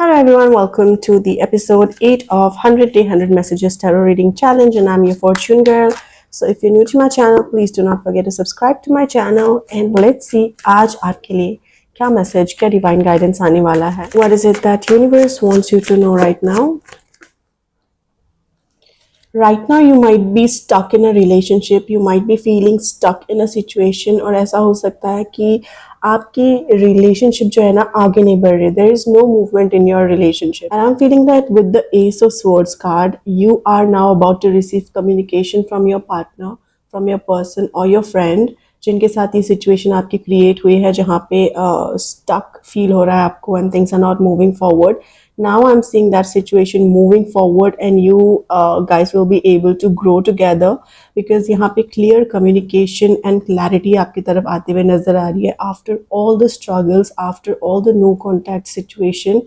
Hello everyone, welcome to the episode 8 of 100 Day 100 Messages Tarot Reading Challenge, and I'm your fortune girl. So if you're new to my channel, please do not forget to subscribe to my channel, and let's see आज आपके लिए क्या message, क्या divine guidance आने वाला है. What is it that universe wants you to know right now? Right now you might be stuck in a relationship, you might be feeling stuck in a situation, और ऐसा हो सकता है कि आपकी relationship जो है ना आगे नहीं बढ़ रही. There is no movement in your relationship, and I'm feeling that with the Ace of Swords card, you are now about to receive communication from your partner, from your person or your friend, जिनके साथ ये situation आपकी create हुई है, जहाँ पे stuck feel हो रहा है आपको and things are not moving forward. Now I'm seeing that situation moving forward, and you guys will be able to grow together, because यहाँ पे clear communication and clarity आपकी तरफ आते हुए नजर आ रही है after all the struggles, after all the no contact situation,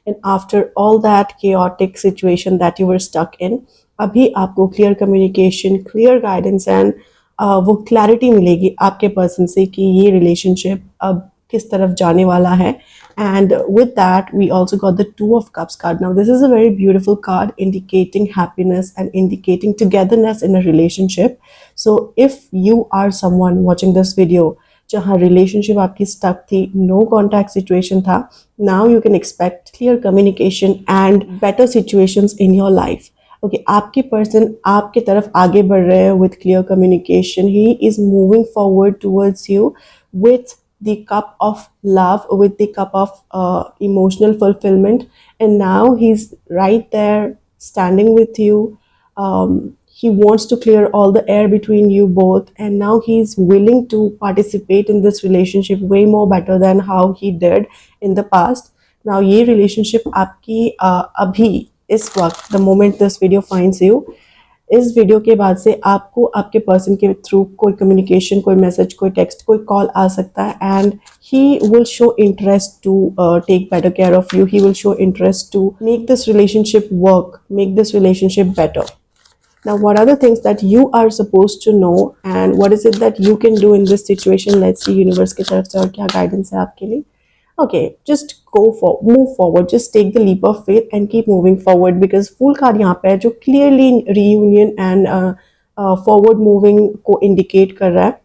and after all that chaotic situation that you were stuck in. अभी आपको clear communication, clear guidance and वो clarity मिलेगी आपके person से कि ये relationship अब किस तरफ जाने वाला है. And with that, we also got the Two of Cups card. Now, this is a very beautiful card indicating happiness and indicating togetherness in a relationship. So, if you are someone watching this video, जहाँ relationship आपकी stuck थी, no contact situation था, now you can expect clear communication and better situations in your life. Okay, आपकी person आपके तरफ आगे बढ़ रहे हैं with clear communication. He is moving forward towards you with the cup of love, with the cup of emotional fulfillment, and now he's right there standing with you. He wants to clear all the air between you both, and now he's willing to participate in this relationship way more better than how he did in the past. Now ये relationship आपकी अभी इस वक्त, the moment this video finds you, इस video के बाद से आपको आपके पर्सन के थ्रू कोई कम्युनिकेशन, कोई मैसेज, कोई टेक्स्ट, कोई कॉल आ सकता है, and he will show interest to take better care of you. He will show interest to make this relationship work, make this relationship better. Now, what are the things that you are supposed to know, and what is it that you can do in this situation? Let's see universe की तरफ से और क्या guidance है आपके लिए. Okay, just move forward, just take the leap of faith and keep moving forward, because Fool card यहाँ पे है जो clearly reunion and forward moving को indicate कर रहा है.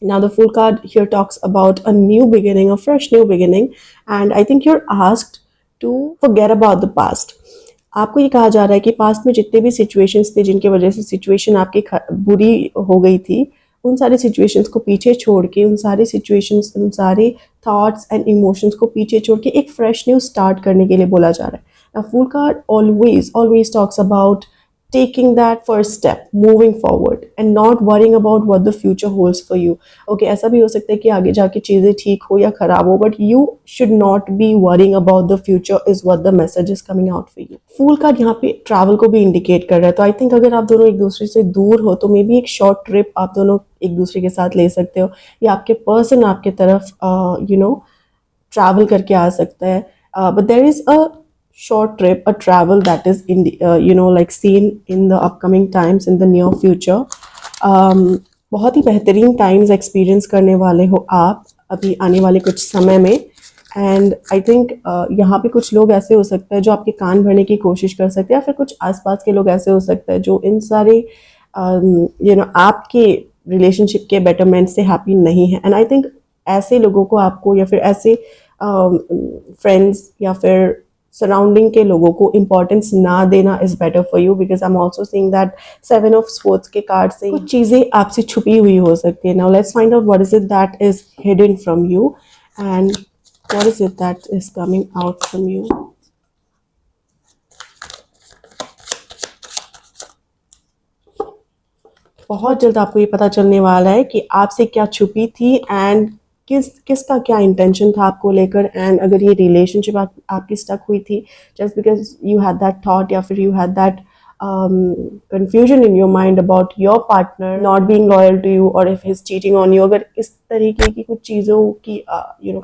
Now the Fool card here talks about a new beginning, a fresh new beginning, and I think you're asked to forget about the past. आपको ये कहा जा रहा है कि पास्ट में जितने भी सिचुएशंस थे जिनके वजह से सिचुएशन आपकी बुरी हो गई थी, उन सारे सिचुएशंस को पीछे छोड़ के, उन सारे सिचुएशंस, उन सारे थॉट्स एंड इमोशंस को पीछे छोड़ के एक फ्रेश न्यू स्टार्ट करने के लिए बोला जा रहा है. Now, Fool card always talks about taking that first step, moving forward, and not worrying about what the future holds for you. Okay, ऐसा भी हो सकता है कि आगे जाके चीज़ें ठीक हो या खराब हो, but you should not be worrying about the future is what the message is coming out for you. Fool card यहाँ पे travel को भी indicate कर रहा है, तो I think अगर आप दोनों एक दूसरे से दूर हो तो मे बी एक short trip आप दोनों एक दूसरे के साथ ले सकते हो, या आपके person आपके तरफ travel करके आ सकता है. But there is a short trip, a travel that is in the, like seen in the upcoming times, in the near future. बहुत ही बेहतरीन टाइम्स एक्सपीरियंस करने वाले हो आप अभी आने वाले कुछ समय में. एंड आई थिंक यहाँ पे कुछ लोग ऐसे हो सकते हैं जो आपके कान भरने की कोशिश कर सकते हैं, या फिर कुछ आसपास के लोग ऐसे हो सकते हैं जो इन सारे आपके रिलेशनशिप के बेटरमेंट से हैप्पी नहीं है. एंड आई थिंक ऐसे लोगों को आपको, या फिर ऐसे फ्रेंड्स या फिर सराउंडिंग के लोगों को इम्पोर्टेंस ना देना is better for you, because I am also seeing that 7 of sports के कार्ड से कुछ चीज़ें आपसे छुपी हुई हो सकती है. Now let's find out what is it that is hidden from you, and what is it that is coming out from you. बहुत जल्द आपको ये पता चलने वाला है कि आपसे क्या छुपी थी, एंड किसका क्या इंटेंशन था आपको लेकर. एंड अगर ये रिलेशनशिप आपकी स्टक हुई थी just because you had that thought, या फिर you had that confusion in your mind about your partner not being loyal to you, or if he's cheating on you, अगर इस तरीके की कुछ चीज़ों की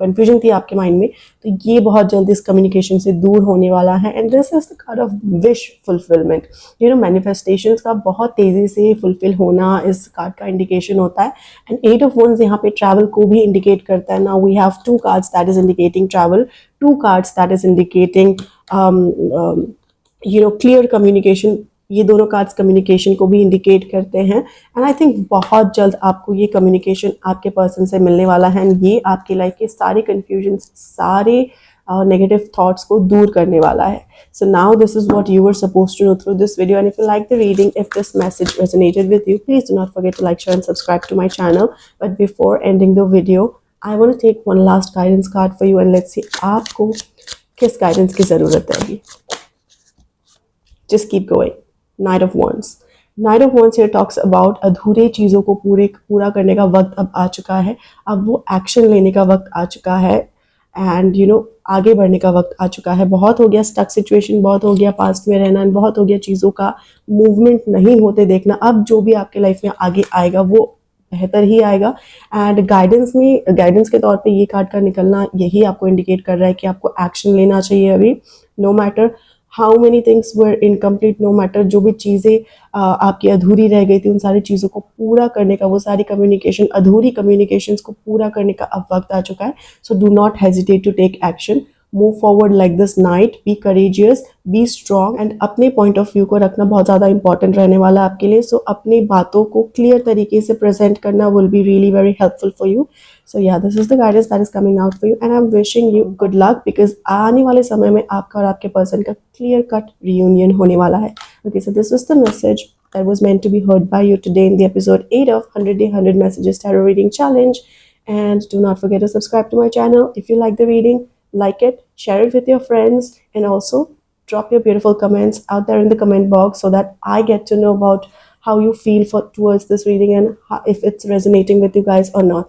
confusion थी आपके माइंड में, तो ये बहुत जल्दी इस कम्युनिकेशन से दूर होने वाला है. And this is the card of wish fulfilment. Manifestations का बहुत तेज़ी से फुलफिल होना इस कार्ड का इंडिकेशन होता है. एंड 8 ऑफ वंस यहाँ पे ट्रैवल को भी इंडिकेट करता है. Now we have 2 cards that is indicating travel, 2 cards that is indicating clear communication, ये दोनों कार्ड्स कम्युनिकेशन को भी इंडिकेट करते हैं। एंड आई थिंक बहुत जल्द आपको ये कम्युनिकेशन आपके पर्सन से मिलने वाला है, एंड ये आपकी लाइफ के सारे कन्फ्यूजन, सारे नेगेटिव थॉट्स को दूर करने वाला है. So now this is what you were supposed to know through this video, and if you like the reading, if this message resonated with you, please do not forget to like, share and subscribe to my channel. But before ending the video, I want to take one last guidance card for you, and let's see आपको किस guidance की ज़रूरत है अभी. Just keep going. Knight of Wands. Knight of Wands here talks about अधूरे चीज़ों को पूरा करने का वक्त अब आ चुका है. अब वो एक्शन लेने का वक्त आ चुका है, एंड आगे बढ़ने का वक्त आ चुका है. बहुत हो गया स्टक सिचुएशन, बहुत हो गया पास्ट में रहना, बहुत हो गया चीज़ों का मूवमेंट नहीं होते देखना. अब जो भी आपके लाइफ में आगे आएगा वो बेहतर ही आएगा. एंड गाइडेंस के तौर पे ये कार्ड का निकलना यही आपको इंडिकेट कर रहा है कि आपको एक्शन लेना चाहिए अभी. No matter how many things were incomplete, no matter जो भी चीज़ें आपकी अधूरी रह गई थी, उन सारी चीज़ों को पूरा करने का, वो सारी अधूरी कम्युनिकेशंस को पूरा करने का अब वक्त आ चुका है. So do not hesitate to take action. Move forward like this knight. Be courageous, be strong, and अपने पॉइंट ऑफ व्यू को रखना बहुत ज़्यादा इंपॉर्टेंट रहने वाला है आपके लिए. सो अपनी बातों को क्लियर तरीके से प्रेजेंट करना will be really very helpful for you. So yeah this is the guidance that is coming out for you, and I am wishing you good luck, because आने वाले समय में आपका और आपके पर्सन का क्लियर कट रियूनियन होने वाला है. Okay, so this was the message that was meant to be heard by you today in the episode 8 of 100 Day 100 Messages Tarot Reading Challenge. And do not forget to subscribe to my channel. If you like the reading, like it, share it with your friends, and also drop your beautiful comments out there in the comment box so that I get to know about how you feel towards this reading, and if it's resonating with you guys or not.